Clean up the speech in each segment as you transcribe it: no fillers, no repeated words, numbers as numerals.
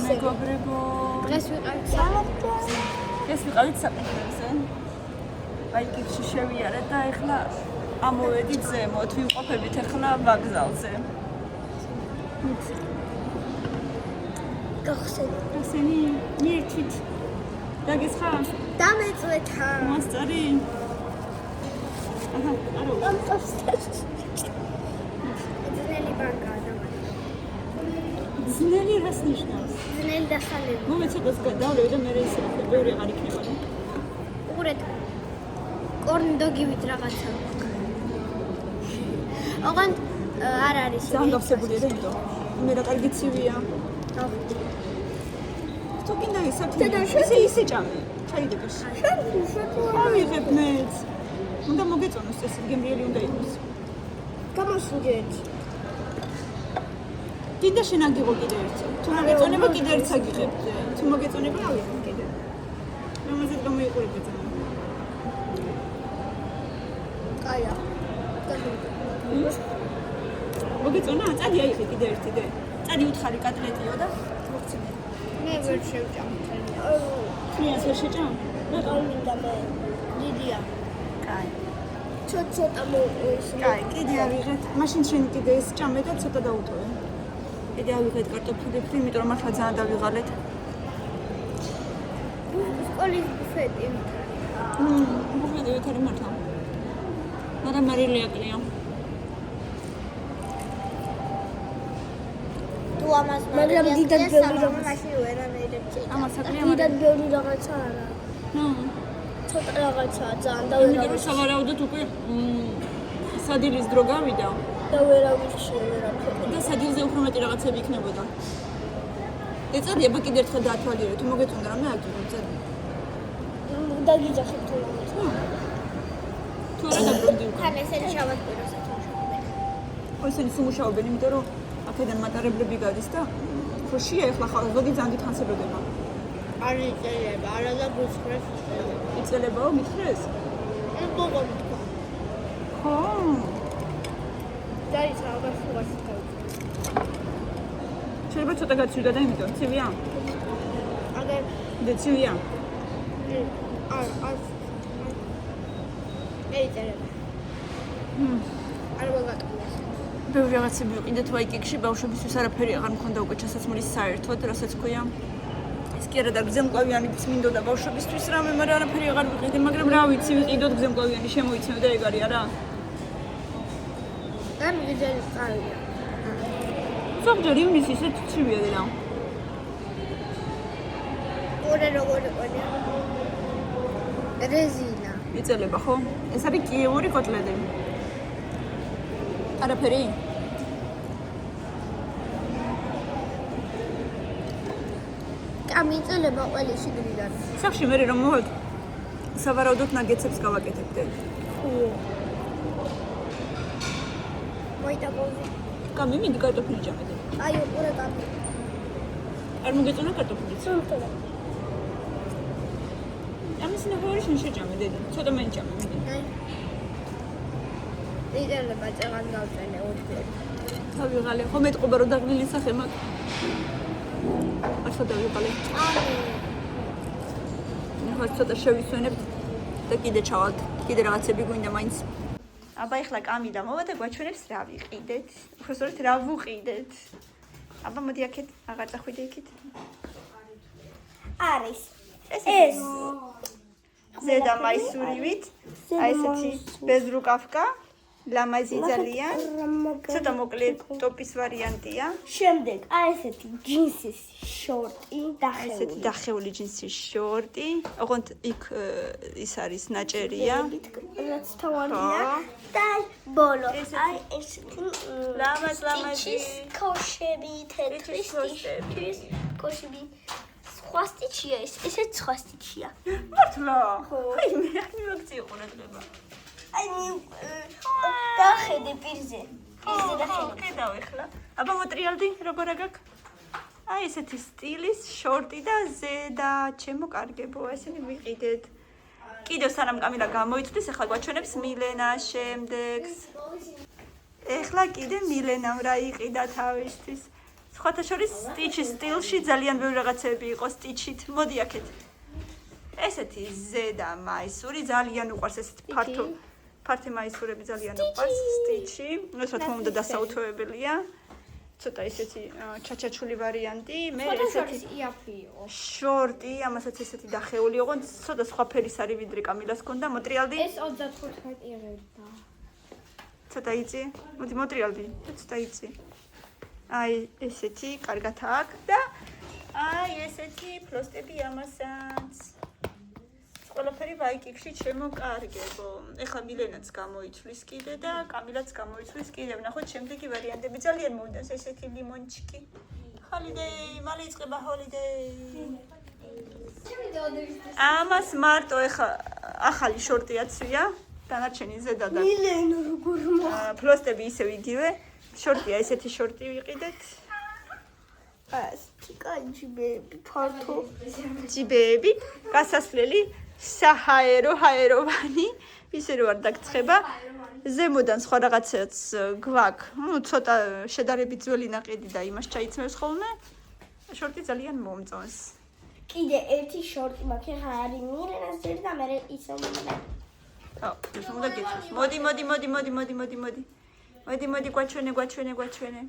მეგობრებო. დღეს ვიყავით სამართლზე. ეს ვიყავით საკუთრებზე. აი კითხში შევიარეთ და ეხლა ამოვედით ზემოთ, ვიმყოფებით ეხლა ვაგზალზე. გახსენე. ასენი მირთვით. დაგესხა? დამეწვეთა. მოსწარი? აჰა, არო. ძნელი ბანკაა და ძნელი რას ნიშნავს? ძნელი დასალევი. მომეცადოს გადავლევი და მე ისე ბევრი აღარ იქნება. უყურეთ. კორნდოგივით რაღაცა. ოღონდ არ არის. ძალიან გავსებულია და იმიტომ. მე რა კარგი ცივია. თუ გინდა ისე ისე ჭამე. ჩაიდებოს. ავიღებ მეც. უნდა მოგეწონოს ეს გემრიელი უნდა იყოს. გამოსუჯეთ. კიდე შენ აგიღო კიდე ერთი. თუ მოგეწონება კიდე ერთს აგიღებ. თუ მოგეწონება ავიღებ კიდე. რომელზეც გამოიყურებ ძალიან. აია. მოგეწონა? წადი აიღე კიდე ერთი და. წადი უთხარი კატლეტიო და მოგცემე. მე ვერ შევჭამ. ხმიანს ვერ შეჭამ? მინდა მე. დიდია. კაი. ცოტა მოუყვის. კაი, კიდე ავიღეთ. მაშინ შენ კიდე ეს ჭამე და ცოტა დაუთოვე. კიდე ავიღეთ კარტოფილი ფრი, იმიტომ რომ მართლა ძალიან დავიღალეთ. სკოლის ბუფეტი. ბუფეტი ვითარი მართლა. მაგრამ მარილი აკლია. თუ ამას მაგრამ დიდად ბევრი რაღაცა მაშინ ვერანაირად წედა. ამას აკლია. დიდად ბევრი რაღაცა არა. ცოტა რაღაცაა ძალიან და იმიტომ რომ სავარაუდოდ უკვე სადილის დრო გავიდა და ვერავითში ვერაფერი. და სადილზე უფრო მეტი რაღაცები იქნებოდა. ეცადი აბა კიდე ერთხელ დაათვალიერე, თუ მოგეწონდა რამე აგიღებ, წადი. დაგიძახებ თუ რამე. თუ არა დაბრუნდი უკვე. თან ესენი შაბათ-კვირასაც მუშაობენ. ხო, ესენი სუმუშაობენ, იმიტომ რომ აქედან მატარებლები გადის და ხოშია ეხლა ხალხი ზოგი ძალიან დიდხანსებდება. არ იწერება, არა და გუცხრეს. იწელებაო, მითხრეს? მოგონ. ხო. დაიცა აღასრულას გავიწევ. შეიძლება ცოტა გაცივდა და იმიტომ, ცივია? აგერ და ცივია? არ ეიწერება. არ მოგატყუეს. ბევრი რაღაცები ვიყიდეთ ვაიკიკში, ბავშვებისთვის არაფერი აღარ მქონდა უკვე ჩასასმულის საერთოდ, რასაც ქვია. ეს კი არა და გზემკლავიანიც მინდოდა ბავშვებისთვის რამე, მაგრამ არაფერი აღარ ვიყიდე, მაგრამ რა ვიცი, ვიყიდოთ გზემკლავიანი შემოიცნო და ეგ არის არა? და მიგეძელი წავიდა. ზოგჯერ ივნის ისე ცივია და. ორე როგორ ყოლია. რეზინა. იწელება ხო? ეს არის კიევური კოტლეტი. არაფერი? ამიწელება ყველი შიგნიდან. სახში მე რომ მოვედ სავარაუდოდ ნაგეცებს გავაკეთებდე. მოიტაბოზე. კამი მინდი კარტოფილი ჭამედე. აი უყურე კამი. არ მოგეწონა კარტოფილიც? სულტოა. ამის ნახევარი შენ შეჭამე დედა. ცოტა მე ჭამე მიდი. აი. იდელება წეგან გავწენე ოთხი. თავიღალე, ხო მეტყობა რომ დაღლილი სახე მაქვს. ახლა დავიღალე. აი. ახლა ცოტა შევისვენებთ და კიდე ჩავალთ. კიდე რაღაცები გვინდა მაინც. აბა ეხლა კამი და მოვა და გვაჩვენებს რა ვიყიდეთ. უბრალოდ რა ვუყიდეთ. აბა მოდი აქეთ, აღარ წახვიდე იქით. არის. ეს ზედა მაისურივით, აი ესეთი ბეზრუკავკა, ლამაზი ძალიან. ცოტა მოკლე ტოპის ვარიანტია. შემდეგ აი ესეთი ჯინსის შორტი აი ესეთი დახეული ჯინსის შორტი. ოღონდ იქ ის არის ნაჭერია. რაც თავარია და ბოლო აი ესეთი ლამაზი კოშები თეთრის ტიშერტის კოშები სხვა სტიჩია ესეც სხვა სტიჩია მართლა აი მე არ მივაქცია ყურადღება აი დახედე პირზე დახედე კიდევ ეხლა აბა მოტრიალდი როგორ აგაკ აი ესეთი სტილის შორტი და ზედა ჩემო კარგებო ესენი ვიყიდეთ კიდევ სანამ კამილა გამოიწვდეს ახლა გვაჩვენებს მილენა შემდეგს ეხლა კიდე მილენამ რა იყიდა თავისთვის სხვათა შორის სტიჩის სტილში ძალიან ბევრი რაღაცები იყო სტიჩით. მოდი აქეთ. ესეთი ზედა მაისური ძალიან უყვარს ესეთი ფართი მაისურები ძალიან უყვარს სტიჩი. ეს რა თქმა უნდა დასაუთოებელია. ცოტა ისეთი ჩაჩაჩული ვარიანტი. მე ესეთი იაფი იყო. შორტი, ამასაც ესეთი დახეული იყო. ცოტა სხვა ფერის არის ვიდრე კამილას ქონდა. მოტრიალდი? ეს 35 ერებდა. ცოტა იცი? მოდი მოტრიალდი. ცოტა იცი. აი ესეთი კარგად აქვს და აი ესეთი ფლოსტები ამასაც. ყველაფერი ვაიკიკში შემოკარგებო. ეხლა მილენაც გამოიცვლის კიდე და კამილაც გამოიცვლის კიდე. ნახოთ შემდეგი ვარიანტები ძალიან მომდას ესეთი ლიმონჩიკი. ჰოლიდეი, მალე იწყება ჰოლიდეი. ამას მარტო ეხლა ახალი შორტიაცია. დანარჩენი ზედა და მილენო როგორ ფლოსტები ისევ იგივე. შორტია ესეთი შორტი ვიყიდეთ. ეს ტიკაჯიბები ფართო. ჯიბეები, გასასვლელი ჰაეროვანი, ისე რომ არ დაგცხება. ზემოდან სხვა რაღაცაც გვაქვს. ცოტა შედარებით ძველი ნაყიდი და იმას ჩაიცმევს ხოლმე. შორტი ძალიან მომწონს. კიდე ერთი შორტი მაქვს, ხა არის მილენას ძერი და მე ისევ მომდა. ეს უნდა გეცოს. მოდი, გვაჩვენე.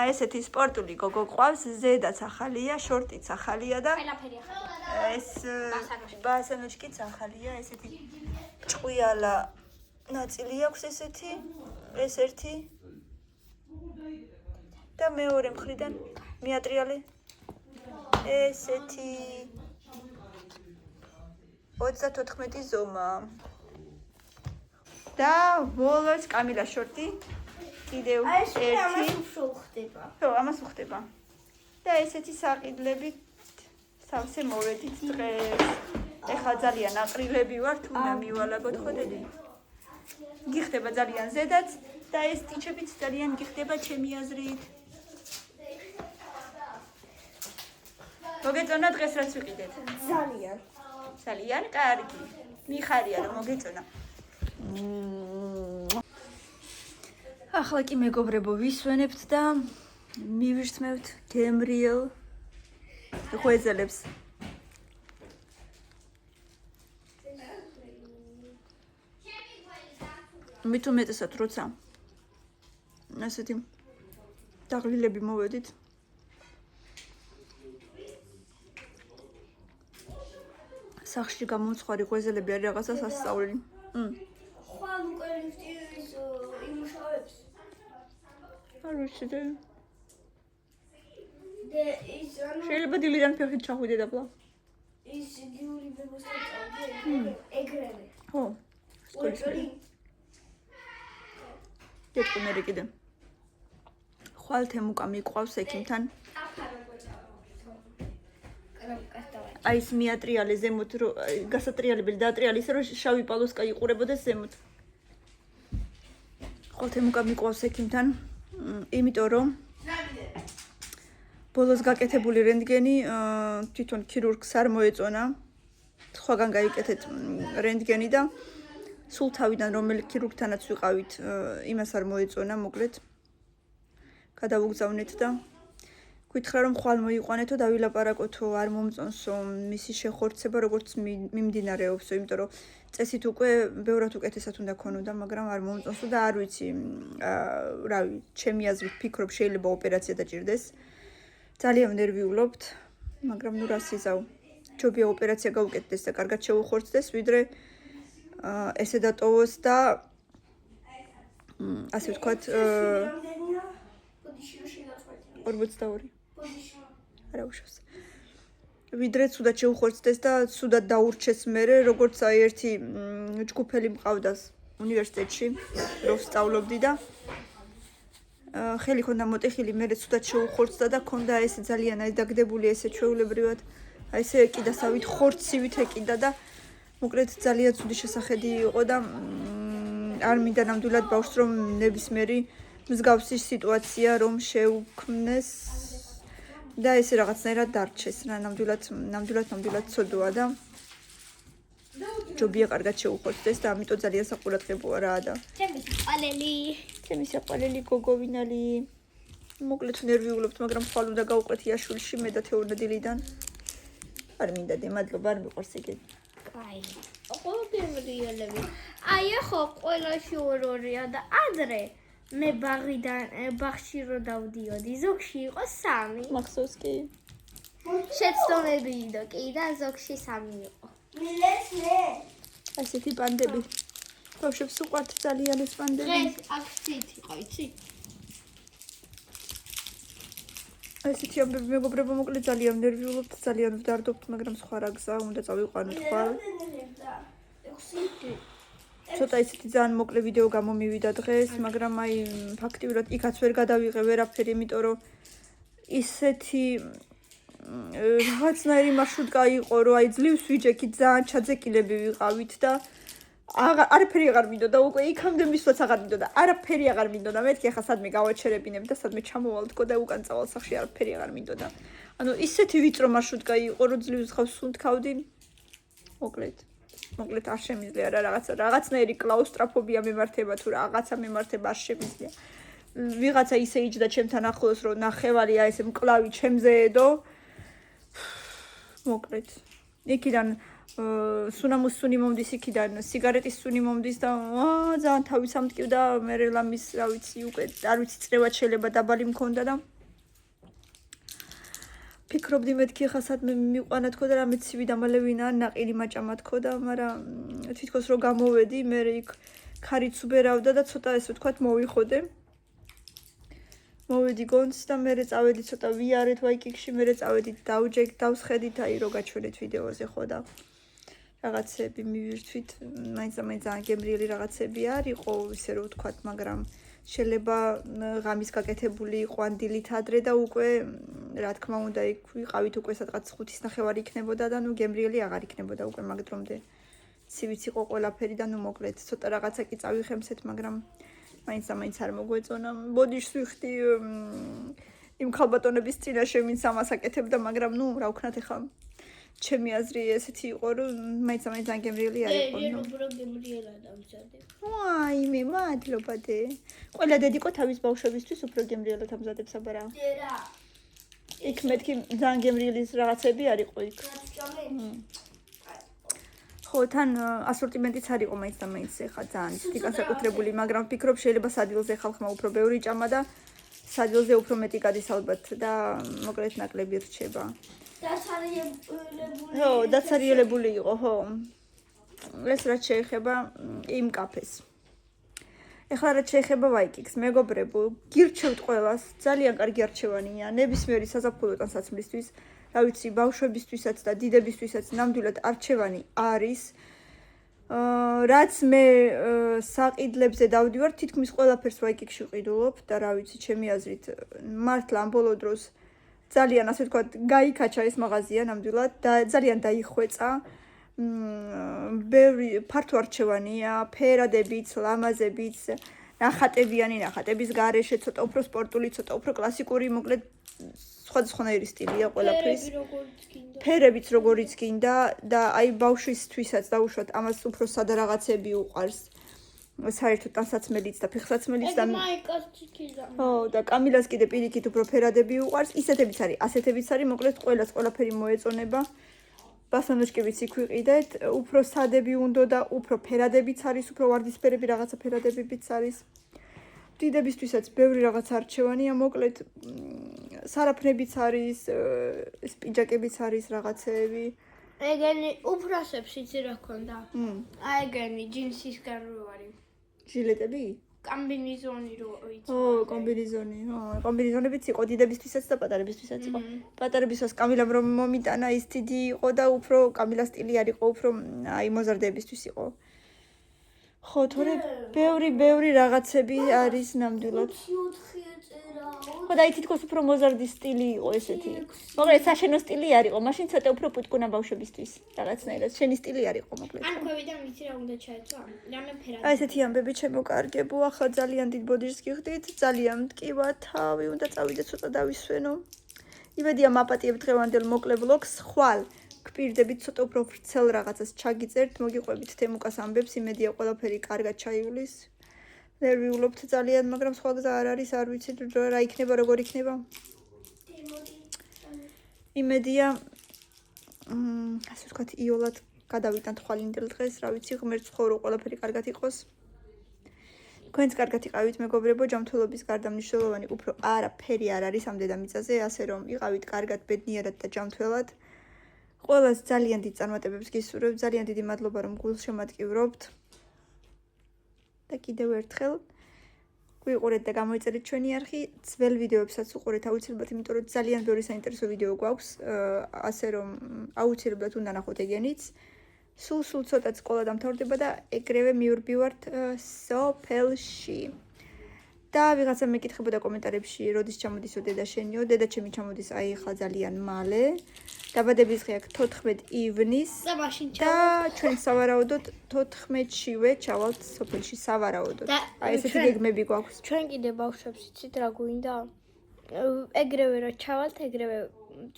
ესეთი სპორტული გოგო ყავს, ზედაც ახალია, შორტიც ახალია და ყველაფერი ახალია. ეს ბასანოჩკიც ახალია, ესეთი ჭყვიალა ნაწილი აქვს ესეთი, ეს ერთი და მეორე მხრიდან მიატრიალე ესეთი 34 ზომა და ბოლოს კამილა შორტი კიდევ ერთი ხდება. ხო, ამას უხდება. და ესეთი საყიდლები სავსე მოვედით დღეს. ეხლა ძალიან აყრილები ვართ, უნდა მივალაგოთ ხოდედი. გიხდება ძალიან ზედაც და ეს ტიჩებიც ძალიან გიხდება ჩემი აზრით. მოგეწონა დღეს რაც ვიყიდეთ? ძალიან კარგი. მიხარია რომ მოგეწონა. ახლა კი მეგობრებო ვისვენებთ და მივირთმევთ გემრიელ ღვეძელებს. მით უმეტესად როცა ასეთი დაღლილები მოვედით. სახში გამომცხვარი ღვეძელები არის რაღაცა სასწაული. ხვალ უკვე ლიფტის იმუშავებს. არ ვიცი და ის ანუ შეიძლება დილიდან ფეხით ჩახვიდე და ბლა. ის გიული ბებოსთან წავდი ეგრევე. ხო. სკოლის დეტყვი მე კიდე. ხვალ თემუკა მიყვავს ექიმთან. აი ეს მიატრიალე ზემოთ რო გასატრიალებელი დაატრიალე ისე რომ შავი პალოსკა იყურებოდეს ზემოთ. ხვალ თემუკა მიყვავს ექიმთან. იმიტომ რომ ბოლოს გაკეთებული რენტგენი თვითონ ქირურგს არ მოეწონა. სხვაგან გაიკეთეთ რენტგენი და სულ თავიდან რომელი ქირურგთანაც ვიყავით, იმას არ მოეწონა, მოკლედ. გადავუგზავნეთ და გითხრა რომ ხვალ მოიყვანეთო და ვილაპარაკოთო, არ მომწონსო მისი შეხორცება, როგორც მიმდინარეობსო, იმიტომ რომ წესით უკვე ბევრად უკეთესად უნდა ქონოდა, მაგრამ არ მომწონსო და არ ვიცი, რავი, ჩემი აზრით ფიქრობ შეიძლება ოპერაცია დაჭირდეს. ძალიან ნერვიულობთ, მაგრამ ნუ რას იზავ. ჯობია ოპერაცია გაუკეთდეს და კარგად შეუხორცდეს, ვიდრე ესე დატოვოს და ასე ვთქვათ 42. არა უშავს. ვიდრე ცუდად შეუხორცდეს და ცუდად დაურჩეს მერე, როგორც აი ერთი ჯგუფელი მყავდა უნივერსიტეტში, რო ვსწავლობდი და ხელი ქონდა მოტეხილი, მერე ცუდად შეუხორცდა და ქონდა ესე ძალიან აი დაგდებული ესე ჩვეულებრივად, აი ესე ეკიდასავით ხორცივით ეკიდა და მოკლედ ძალიან ცუდი შესახედი იყო და არ მინდა ნამდვილად ბავშვს რომ ნებისმიერი მსგავსი სიტუაცია რომ შეუქმნეს და ესე რაღაცნაირად დარჩეს რა ნამდვილად ცოდოა და ჯობია კარგად შეუხორცდეს და ამიტომ ძალიან საყურადღებოა რა და ჩემი საყვარელი გოგოვინალი მოკლედ ნერვიულობთ, მაგრამ ხვალ უნდა გავუყვეთ იაშვილში მე და თეორნა დილიდან. არ მინდა დი, მადლობა, არ მიყვარს იგი. კაი. ყველა გემრიელები. აი ახო ყველაში ორ-ორია და ადრე მე ბაღში რო დავდიოდი, ზოგში იყო 3. მახსოვს კი. შეცდომები იყო კი და ზოგში 3 იყო. ასეთი პანდები. ბავშვებს უყვართ ძალიან ეს პანდები. დღეს აქციით იყო, იცი? ესეთი ამბები მეგობრებო, მოკლედ ძალიან ნერვიულობთ, ძალიან ვდარდობთ, მაგრამ სხვა რა გზა უნდა წავიყვანოთ ხვალ. ცოტა ისეთი ძალიან მოკლე ვიდეო გამომივიდა დღეს, მაგრამ აი ფაქტიურად იქაც ვერ გადავიღე ვერაფერი, იმიტომ რომ ისეთი რაღაცნაირი მარშრუტკა იყო, რომ აი ძლივს ვიჯექით, ძალიან ჩაძეკილები ვიყავით და არაფერი აღარ მინდოდა, უკვე იქამდე მისვლაც აღარ მინდოდა, არაფერი აღარ მინდოდა. მეთქი ახლა სადმე გავაჩერებინებ და სადმე ჩამოვალთქო და უკან წავალ სახში არაფერი აღარ მინდოდა. ანუ ისეთი ვიწრო მარშრუტკა იყო, რომ ძლივს ხავს სუნთქავდი. მოკლედ არ შემიძლია რა რაღაცნაირი კლაუსტროფობია მემართება თუ რაღაცა მემართება არ შემიძლია. ვიღაცა ისე იჯდა ჩემთან ახლოს, რომ ნახევალია ესე მკლავი ჩემზეედო. მოკლედ იქიდან სუნამუს სუნი მომდის, იქიდან სიგარეტის სუნი მომდის და ძალიან თავის ამტკივდა მე ლამის რა ვიცი უკვე არ ვიცი წრევად შეიძლება დაბალი მქონდა და ფიქრობდი მეთქი ხა სადმე მიყვანა თქო და რამე ცივი დამალევინა ნაყირი მაჭამა თქო და მაგრამ თვითქოს რო გამოვედი მე იქ ქარიც უბერავდა და ცოტა ესე ვთქვათ მოვიხოდე მოვედი გონს და მე წავედი ცოტა ვიარეთ ვაიკიკში მე წავედი დავსხედით აი რო გაჩვენეთ ვიდეოზე ხო და რაღაცები მივირთვით მაინც ძალიან გემრიელი რაღაცები არ იყო ისე რო ვთქვათ მაგრამ შეიძლება ღამის გაკეთებული იყო ან დილით ადრე და უკვე რა თქმა უნდა იქ ვიყავით უკვე სადღაც 5:30 იქნებოდა და ნუ გემრიელი აღარ იქნებოდა უკვე მაგ დრომდე ცივიც იყო ყველაფერი და ნუ მოკლედ ცოტა რაღაცა კი წავიხემსეთ მაგრამ მაინც არ მოგვეწონა ბოდიშს ვიხდი იმ ხალბატონების წინაშე ვინც ამას აკეთებდა მაგრამ ნუ რა ვქნათ ახლა ჩემი აზრი ესეთი იყო რომ მაინც ძალიან გემრიელი არ იყო ნუ უფრო გემრიელა დამზადე ვაი მე მადლობა დე ყველა დედიკო თავის ბავშვებისთვის უფრო გემრიელად ამზადებს აბა რა რა იქ მეთქი ძალიან გემრიელი რაღაცები არ იყო იქ ხო თან ასორტიმენტიც არ იყო მაინც ხა ძალიან ისეთი განსაკუთრებული მაგრამ ვფიქრობ შეიძლება სადილზე ხალხმა უფრო ბევრი ჭამა და სადილზე უფრო მეტი გადის ალბათ და მოკლედ ნაკლები რჩება დაცარიელებული იყო ხო ეს რაც შეეხება იმ კაფეს ეხლა რაც შეეხება ვაიკიკს მეგობრებო გირჩევთ ყველას ძალიან კარგი არჩევანია ნებისმიერი საზაფხულო საცმლისთვის რა ვიცი ბავშვებისთვისაც და დიდებისთვისაც ნამდვილად არჩევანი არის რაც მე საყიდლებზე დავდივარ თითქმის ყველაფერს ვაიკიკში ვყიდულობ და რა ვიცი ჩემი აზრით მართლა ამ ბოლო დროს ძალიან ასე ვთქვათ გაიქაჩა ეს მაღაზია ნამდვილად და ძალიან დაიხვეწა ბევრი ფართო არჩევანია ფერადებიც ლამაზებიც ნახატებიანი ნახატების გარეშე ცოტა უფრო სპორტული ცოტა უფრო კლასიკური მოკლედ სხვადასხვანაირი სტილია ყველაფრის ფერებიც როგორიც გინდა და აი ბავშვისთვისაც დაუშვათ ამას უფრო სადა რაღაცები უყარს საერთოდ ტანსაცმელიც და ფეხსაცმელიც და ხო და კამილას კიდე პირიქით უფრო ფერადები უყარს ისეთებიც არის ასეთებიც არის მოკლედ ყველას ყველაფერი მოეწონება ბასანოჩკებიც იქ ვიყიდეთ უფრო სადები უნდა და უფრო ფერადებიც არის უფრო ვარდისფერები რაღაცა ფერადებიც არის დიდებისთვისაც ბევრი რაღაც არჩევანია მოკლედ სარაფნებიც არის ეს პიჯაკებიც არის რაღაცეები ეგენი უფროსებს იცი რა ქონდა აი ეგენი ჯინსისგან რო არის ჟილეტები კომბინეზონი რო იცი ო კომბინეზონი კომბინეზონებიც იყო დიდებისთვისაც და პატარებისთვისაც იყო პატარებისთვისაც კამილამ რომ მომიტანა ის დიდი იყო და უფრო კამილას სტილი არ იყო უფრო აი მოზარდებისთვის იყო ხო თორე ბევრი რაღაცები არის ნამდვილად ხო და თითქოს უფრო მოზარდის სტილი იყო ესეთი მოკლედ საშენო სტილი არ იყო მაშინ ცოტა უფრო პუტკუნა ბავშვებისთვის რაღაცნაირად შენი სტილი არ იყო მოკლედ ან ქვევიდან ვიცი რა უნდა ჩაეცვა რამე ფერად აი ესეთი ამბები შემოკარგებო ახლა ძალიან დიდ ბოდიშს გიხდით ძალიან მტკივა თავი უნდა წავიდე ცოტა დავისვენო იმედია მაპატიებ დღევანდელ მოკლე ვლოგს ხვალ გპირდებით ცოტა უფრო ვრცელ რაღაცას ჩაგიწერთ მოგიყვებით თემუკას ამბებს იმედია ყველაფერი კარგად ჩაივლის ნერვიულობთ ძალიან, მაგრამ სხვა გზა არ არის, არ ვიცი რა იქნება, როგორ იქნება. იმედია ასე ვთქვათ, იოლად გადავიტანთ ხვალინდელ დღეს, რა ვიცი, ღმერთს ხოვრო ყველაფერი კარგად იყოს. თქვენც კარგად იყავით, მეგობრებო, ჯანმრთელობის გარდა მნიშვნელოვანი უფრო არაფერი არ არის ამ დედამიწაზე, ასე რომ იყავით კარგად, ბედნიერად და ჯანმრთელად. ყველას ძალიან დიდ წარმატებებს გისურვებთ, ძალიან დიდი მადლობა, რომ გულშემატკივრობთ. და კიდევ ერთხელ გვიყურეთ და გამოიწერეთ ჩვენი არხი, ძველ ვიდეოებსაც უყურეთ აუცილებლად, იმიტომ რომ ძალიან ბევრი საინტერესო ვიდეო გვაქვს, ასე რომ აუცილებლად უნდა ნახოთ ეგენიც. სულ ცოტაც სკოლა დამთავრდება და ეგრევე მიურბივართ სოფელში. და ვიღაცა მეკითხებოდა კომენტარებში, როდის ჩამოდისო დედა შენიო, დედა ჩემი ჩამოდის აი ახლა ძალიან მალე. დაბადების დღე აქვს 14 ივნისს და ჩვენ სავარაუდოდ 14-შივე ჩავალთ სოფელში სავარაუდოდ. აი ესეთი გეგმები გვაქვს. ჩვენ კიდე ბავშვებს იცით რა გვინდა? ეგრევე რა ჩავალთ, ეგრევე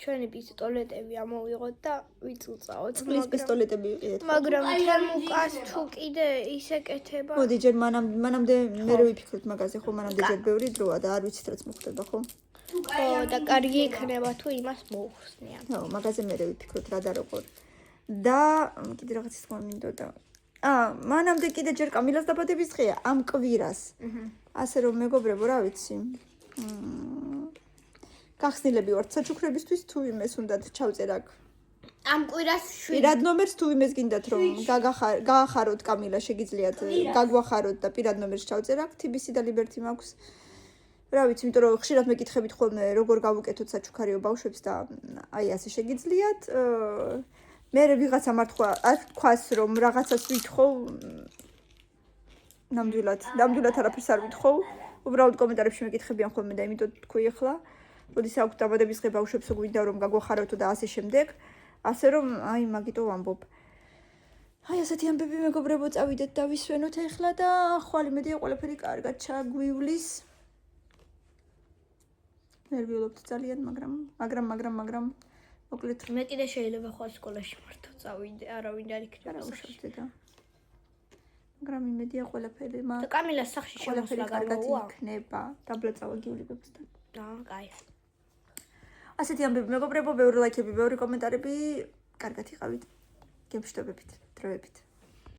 ჩვენი პისტოლეტები ამოვიღოთ და ვიწუწაოთ. წყლის პისტოლეტები ვიყიდეთ. მაგრამ თერმოკას თუ კიდე ისეკეთება. მოდი ჯერ მანამდე მე ვიფიქროთ მაგაზე, ხო, მანამდე ჯერ ბევრი დროა და არ ვიცით რაც მოხდება, ხო? ხო, და კარგი იქნება თუ იმას მოუხსნიან. ხო, მაგაზე მე ვიფიქროთ რა და როგორ. და კიდე რაღაც თქმა მინდოდა. მანამდე კიდე ჯერ კამილას დაბადების დღეა, ამ კვირას. ასე რომ მეგობრებო, რა ვიცი. გახსნილები ვართ საჩუქრებისთვის თუ იმეს უნდათ ჩავწერ აქ. ამ კვირას პირად ნომერს თუ იმეს გინდათ რომ გაახაროთ კამილა შეგიძლიათ გაგვახაროთ და პირად ნომერს ჩავწერ აქ TBC და Liberty მაქვს. რა ვიცი, იმიტომ რომ ხშირად მეკითხებით ხოლმე როგორ გავუკეთოთ საჩუქარიო ბავშვებს და აი ასე შეგიძლიათ. მე ვიღაცა მართლა არ თქვას რომ რაღაცას ვითხოვ. ნამდვილად არაფერს არ ვითხოვ. უბრალოდ კომენტარებში მეკითხებიან ხოლმე და იმიტომ თქვი ახლა. როდის აქვს დაბადების დღე ბავშვებსო გვინდა რომ გაგვახაროთ და ასე შემდეგ. ასე რომ აი მაგიტო ვამბობ. აი ასეთი ამბები მეგობრებო, წავიდეთ და ვისვენოთ ახლა და ხვალ იმედია ყველაფერი კარგად ჩაგვივლის. ნერვიულობთ ძალიან, მაგრამ მოკლედ მე კიდე შეიძლება ხვალ სკოლაში მარტო წავიდე, არავინ არ იქნება უშავდე და მაგრამ იმედია ყველაფერი და კამილას სახში შემოსვლა გამოვა. იქნება. დაბლაწავა გიuliებთ და კაი. ასეთი ამბები მეგობრებო, ბევრი ლაიქები, ბევრი კომენტარები, კარგად იყავით. გემშვიდობებით, დროებით.